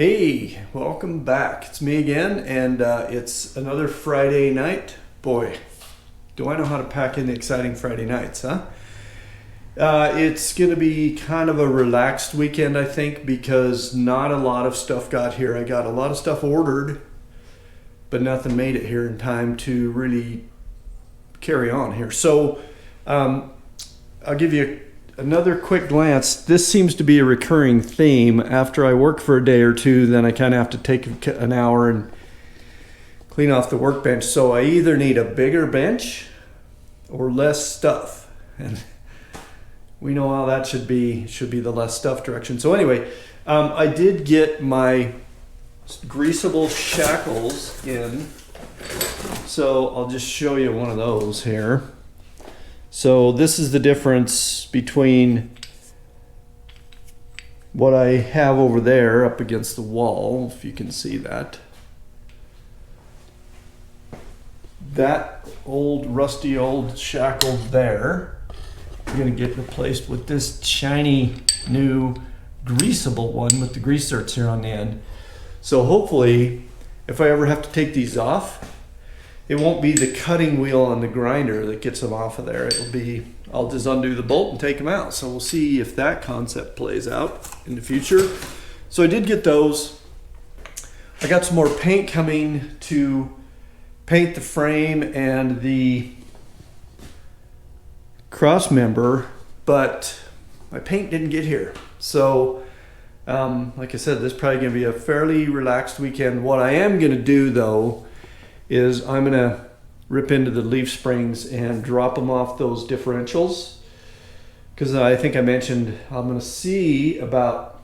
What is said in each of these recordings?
Hey, welcome back. It's me again, and it's another Friday night. Boy, do I know how to pack in the exciting Friday nights, huh? It's going to be kind of a relaxed weekend, I think, because not a lot of stuff got here. I got a lot of stuff ordered, but nothing made it here in time to really carry on here. So I'll give you another quick glance. This seems to be a recurring theme. After I work for a day or two, then I kind of have to take an hour and clean off the workbench. So I either need a bigger bench or less stuff. And we know how that should be the less stuff direction. So anyway, I did get my greasable shackles in. So I'll just show you one of those here. So this is the difference between what I have over there up against the wall, if you can see that. That old rusty old shackle there, I'm going to get replaced with this shiny new greasable one with the grease zerks here on the end. So hopefully, if I ever have to take these off, it won't be the cutting wheel on the grinder that gets them off of there. It'll be, I'll just undo the bolt and take them out. So we'll see if that concept plays out in the future. So I did get those. I got some more paint coming to paint the frame and the cross member, but my paint didn't get here. So like I said, this is probably gonna be a fairly relaxed weekend. What I am gonna do though, is I'm gonna rip into the leaf springs and drop them off those differentials, because I think I mentioned I'm gonna see about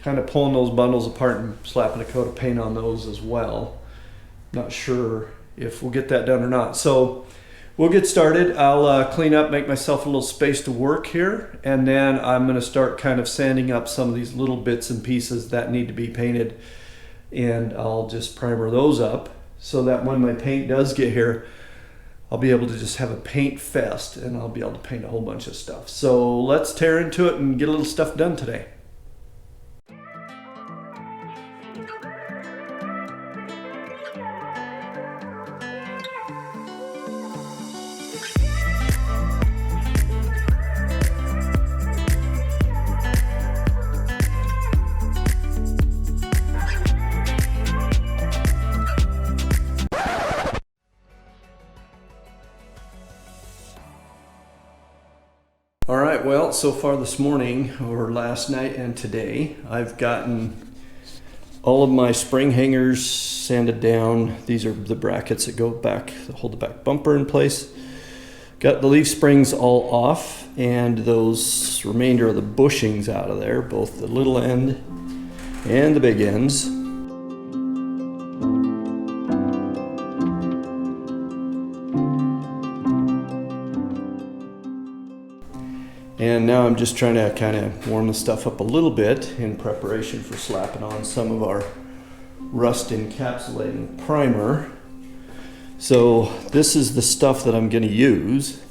kind of pulling those bundles apart and slapping a coat of paint on those as well. Not sure if we'll get that done or not. So we'll get started. I'll clean up, make myself a little space to work here, and then I'm gonna start kind of sanding up some of these little bits and pieces that need to be painted, and I'll just primer those up, so that when my paint does get here, I'll be able to just have a paint fest and I'll be able to paint a whole bunch of stuff. So let's tear into it and get a little stuff done today. All right, well, so far this morning, or last night and today, I've gotten all of my spring hangers sanded down. These are the brackets that go back, that hold the back bumper in place. Got the leaf springs all off, and those remainder of the bushings out of there, both the little end and the big ends. And now I'm just trying to kind of warm the stuff up a little bit in preparation for slapping on some of our rust encapsulating primer. So this is the stuff that I'm going to use.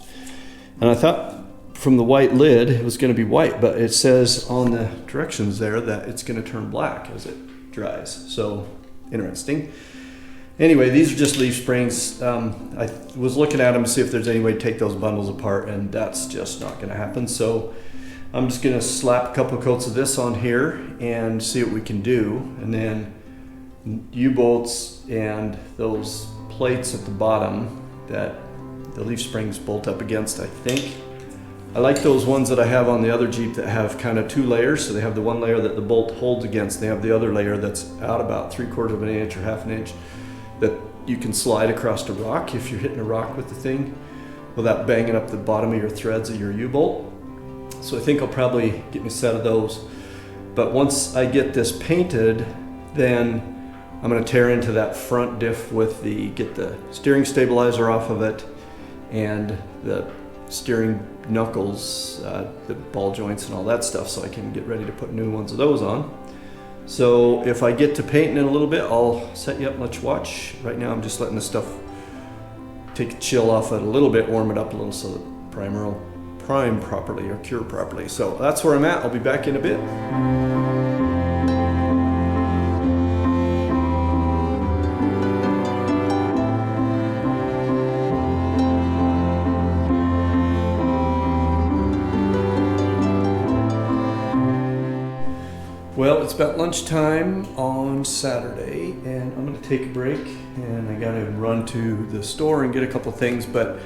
And I thought from the white lid it was going to be white, but it says on the directions there that it's going to turn black as it dries. So interesting. Anyway, these are just leaf springs. I was looking at them to see if there's any way to take those bundles apart, and that's just not going to happen. So I'm just going to slap a couple of coats of this on here and see what we can do. And then U-bolts and those plates at the bottom that the leaf springs bolt up against, I think. I like those ones that I have on the other Jeep that have kind of two layers. So they have the one layer that the bolt holds against. They have the other layer that's out about 3/4 of an inch or 1/2 inch that you can slide across a rock if you're hitting a rock with the thing without banging up the bottom of your threads of your U-bolt. So I think I'll probably get me a set of those. But once I get this painted, then I'm going to tear into that front diff with get the steering stabilizer off of it and the steering knuckles, the ball joints and all that stuff, so I can get ready to put new ones of those on. So if I get to painting in a little bit, I'll set you up and let you watch. Right now I'm just letting this stuff take a chill off it a little bit, warm it up a little so the primer will prime properly or cure properly. So that's where I'm at. I'll be back in a bit. Well, it's about lunchtime on Saturday, and I'm gonna take a break, and I gotta run to the store and get a couple things, but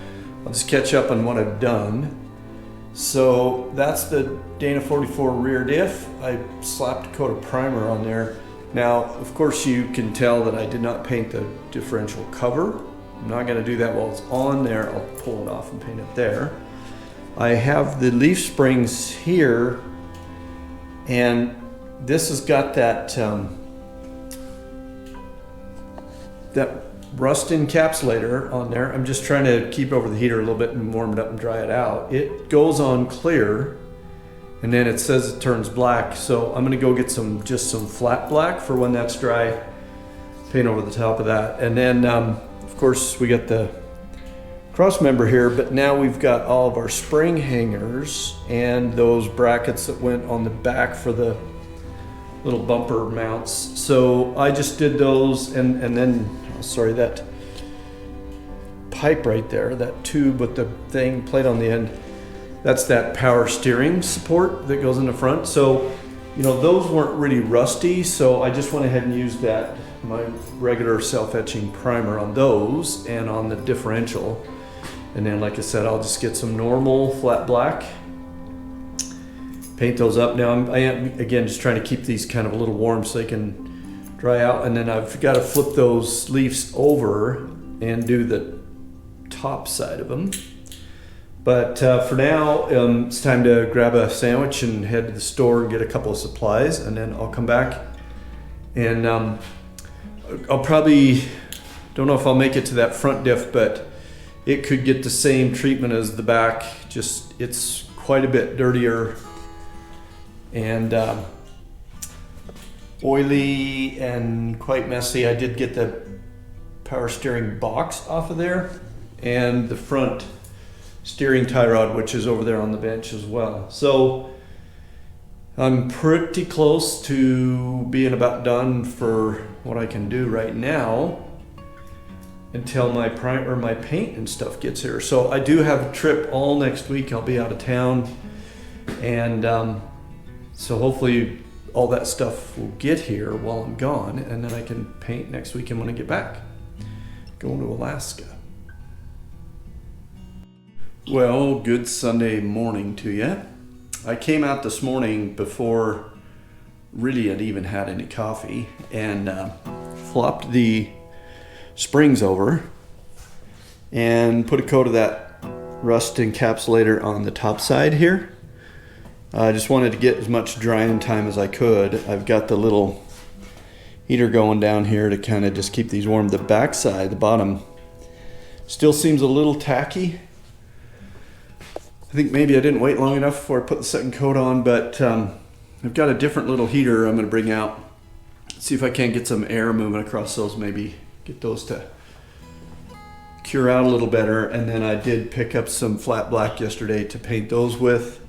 I'll just catch up on what I've done. So that's the Dana 44 rear diff. I slapped a coat of primer on there. Now, of course, you can tell that I did not paint the differential cover. I'm not gonna do that while it's on there. I'll pull it off and paint it there. I have the leaf springs here, and this has got that that rust encapsulator on there. I'm just trying to keep over the heater a little bit and warm it up and dry it out. It goes on clear, and then it says it turns black. So I'm gonna go get just some flat black for when that's dry, paint over the top of that. And then of course we got the cross member here, but now we've got all of our spring hangers and those brackets that went on the back for the little bumper mounts. So I just did those, and then, sorry, that pipe right there, that tube with the thing plate on the end, that's that power steering support that goes in the front. So, you know, those weren't really rusty, so I just went ahead and used my regular self-etching primer on those and on the differential. And then, like I said, I'll just get some normal flat black, paint those up. Now I am again just trying to keep these kind of a little warm so they can dry out, and then I've got to flip those leaves over and do the top side of them. But for now, it's time to grab a sandwich and head to the store and get a couple of supplies, and then I'll come back and I'll probably, don't know if I'll make it to that front diff, but it could get the same treatment as the back, just it's quite a bit dirtier and oily and quite messy. I did get the power steering box off of there and the front steering tie rod, which is over there on the bench as well. So I'm pretty close to being about done for what I can do right now until my primer, my paint and stuff gets here. So I do have a trip all next week. I'll be out of town, and so hopefully all that stuff will get here while I'm gone, and then I can paint next weekend when I get back. Going to Alaska. Well, good Sunday morning to you. I came out this morning before really I'd even had any coffee, and flopped the springs over and put a coat of that rust encapsulator on the top side here. I just wanted to get as much drying time as I could. I've got the little heater going down here to kind of just keep these warm. The back side, the bottom, still seems a little tacky. I think maybe I didn't wait long enough before I put the second coat on, but I've got a different little heater I'm going to bring out. See if I can get some air moving across those, maybe get those to cure out a little better. And then I did pick up some flat black yesterday to paint those with,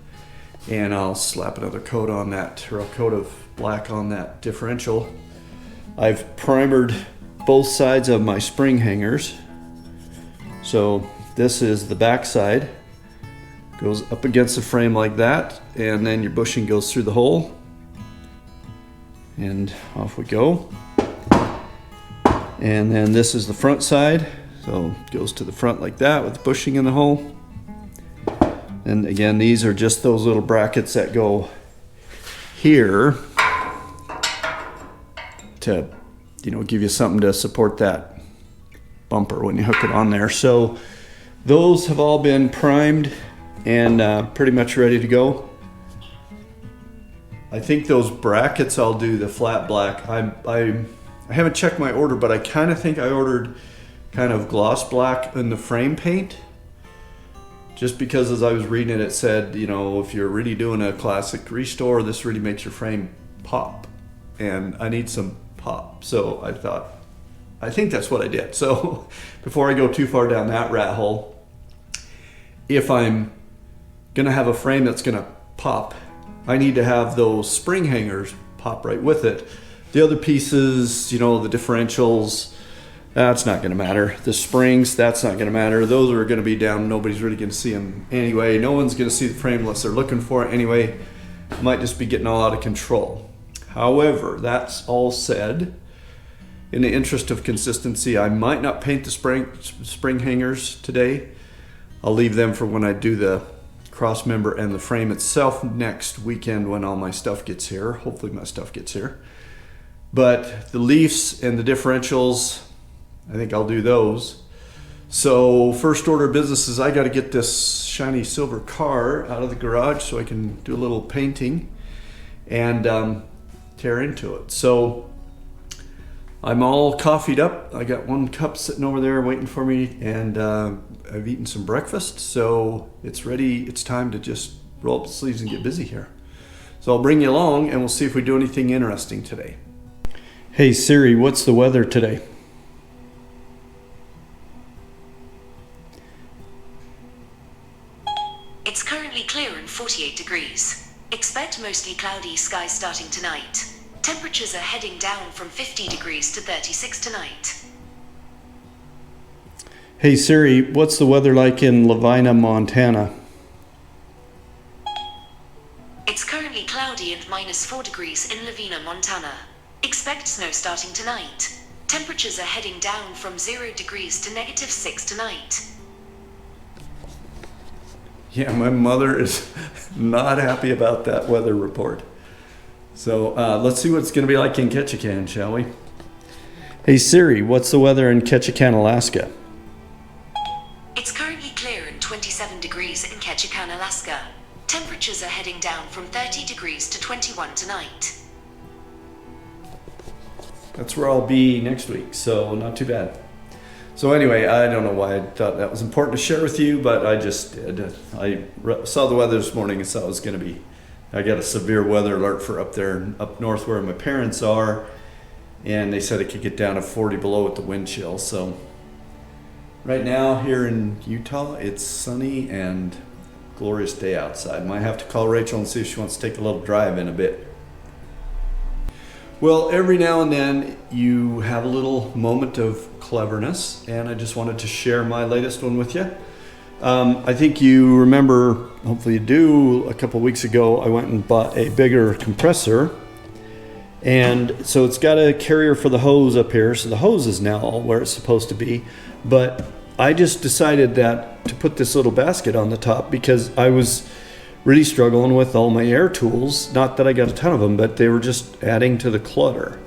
and I'll slap another coat on that, or a coat of black on that differential. I've primered both sides of my spring hangers. So this is the back side, goes up against the frame like that, and then your bushing goes through the hole, and off we go. And then this is the front side, so it goes to the front like that with the bushing in the hole. And again, these are just those little brackets that go here to, you know, give you something to support that bumper when you hook it on there. So those have all been primed and pretty much ready to go. I think those brackets I'll do the flat black. I haven't checked my order, but I kind of think I ordered kind of gloss black in the frame paint, just because as I was reading it, it said, you know, if you're really doing a classic restore, this really makes your frame pop, and I need some pop. So I thought, I think that's what I did. So before I go too far down that rat hole, if I'm gonna have a frame that's gonna pop, I need to have those spring hangers pop right with it. The other pieces, you know, the differentials, that's not gonna matter. The springs, that's not gonna matter. Those are gonna be down. Nobody's really gonna see them anyway. No one's gonna see the frame unless they're looking for it anyway. Might just be getting all out of control. However, that's all said, in the interest of consistency, I might not paint the spring hangers today. I'll leave them for when I do the cross member and the frame itself next weekend when all my stuff gets here. Hopefully my stuff gets here. But the leafs and the differentials, I think I'll do those. So first order of business is I got to get this shiny silver car out of the garage so I can do a little painting and tear into it. So I'm all coffeeed up. I got one cup sitting over there waiting for me, and I've eaten some breakfast, so it's ready. It's time to just roll up the sleeves and get busy here. So I'll bring you along and we'll see if we do anything interesting today. Hey Siri, what's the weather today? It's currently clear and 48 degrees. Expect mostly cloudy skies starting tonight. Temperatures are heading down from 50 degrees to 36 tonight. Hey Siri, what's the weather like in Lavina, Montana? It's currently cloudy and -4 degrees in Lavina, Montana. Expect snow starting tonight. Temperatures are heading down from 0 degrees to -6 tonight. Yeah, my mother is not happy about that weather report. So let's see what it's going to be like in Ketchikan, shall we? Hey Siri, what's the weather in Ketchikan, Alaska? It's currently clear and 27 degrees in Ketchikan, Alaska. Temperatures are heading down from 30 degrees to 21 tonight. That's where I'll be next week, so not too bad. So anyway, I don't know why I thought that was important to share with you, but I just did. I saw the weather this morning and saw it was going to be, I got a severe weather alert for up north where my parents are, and they said it could get down to 40 below with the wind chill. So right now here in Utah, it's sunny and glorious day outside. Might have to call Rachel and see if she wants to take a little drive in a bit. Well, every now and then you have a little moment of cleverness, and I just wanted to share my latest one with you. I think you remember, hopefully you do, a couple weeks ago I went and bought a bigger compressor, and so it's got a carrier for the hose up here, so the hose is now all where it's supposed to be, but I just decided that to put this little basket on the top because I was really struggling with all my air tools. Not that I got a ton of them, but they were just adding to the clutter.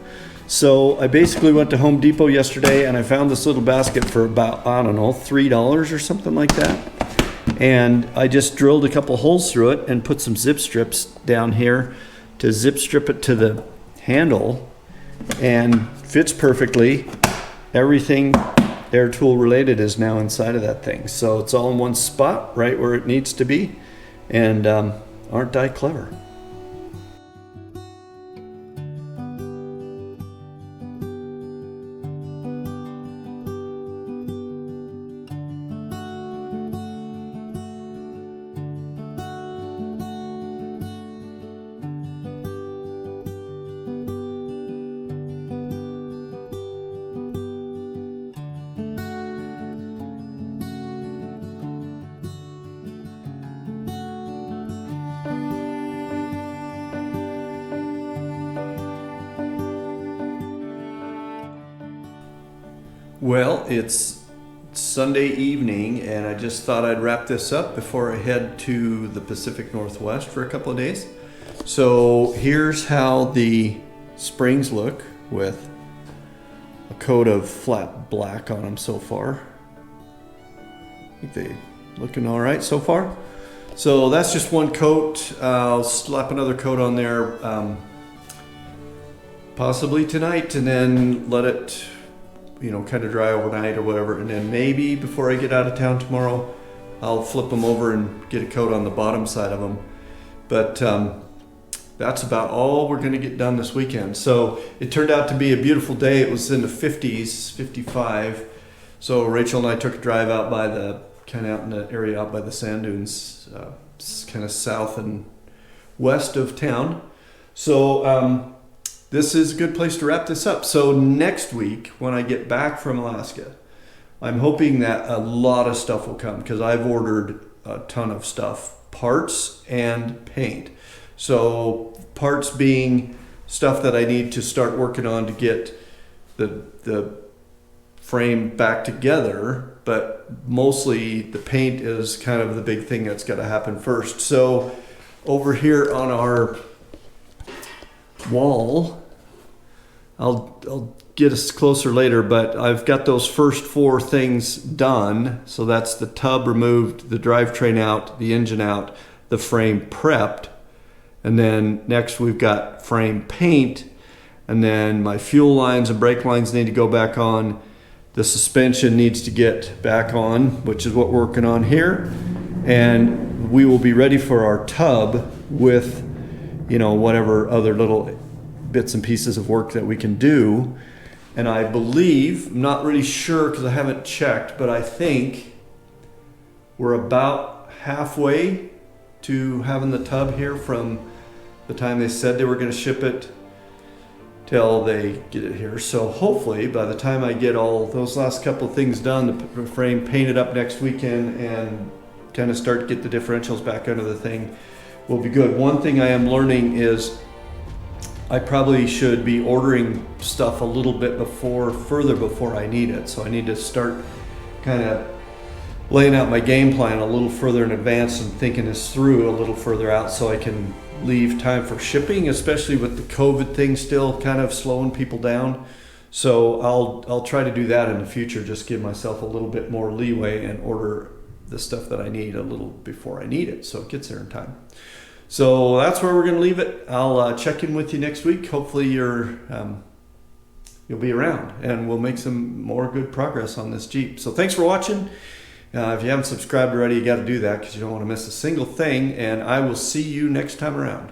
So I basically went to Home Depot yesterday and I found this little basket for about, I don't know, $3 or something like that. And I just drilled a couple holes through it and put some zip strips down here to zip strip it to the handle, and fits perfectly. Everything air tool related is now inside of that thing. So it's all in one spot right where it needs to be. And aren't I clever? Well, it's Sunday evening, and I just thought I'd wrap this up before I head to the Pacific Northwest for a couple of days. So here's how the springs look with a coat of flat black on them so far. I think they're looking all right so far. So that's just one coat. I'll slap another coat on there possibly tonight, and then let it kind of dry overnight or whatever, and then maybe before I get out of town tomorrow I'll flip them over and get a coat on the bottom side of them. But that's about all we're going to get done this weekend. So it turned out to be a beautiful day. It was in the 50s, 55. So Rachel and I took a drive out by kind of out in the area out by the sand dunes, kind of south and west of town. So this is a good place to wrap this up. So next week, when I get back from Alaska, I'm hoping that a lot of stuff will come because I've ordered a ton of stuff, parts and paint. So parts being stuff that I need to start working on to get the frame back together, but mostly the paint is kind of the big thing that's got to happen first. So over here on our wall, I'll get us closer later, but I've got those first 4 things done. So that's the tub removed, the drivetrain out, the engine out, the frame prepped, and then next we've got frame paint, and then my fuel lines and brake lines need to go back on. The suspension needs to get back on, which is what we're working on here, and we will be ready for our tub with, you know, whatever other little bits and pieces of work that we can do. And I believe, I'm not really sure because I haven't checked, but I think we're about halfway to having the tub here from the time they said they were going to ship it till they get it here. So hopefully by the time I get all those last couple of things done, the frame painted up next weekend and kind of start to get the differentials back under the thing, will be good. One thing I am learning is I probably should be ordering stuff a little bit further before I need it. So I need to start kind of laying out my game plan a little further in advance and thinking this through a little further out so I can leave time for shipping, especially with the COVID thing still kind of slowing people down. So I'll try to do that in the future, just give myself a little bit more leeway and order the stuff that I need a little before I need it so it gets there in time. So that's where we're going to leave it. I'll check in with you next week. Hopefully you'll be around and we'll make some more good progress on this Jeep. So thanks for watching. If you haven't subscribed already, you got to do that because you don't want to miss a single thing. And I will see you next time around.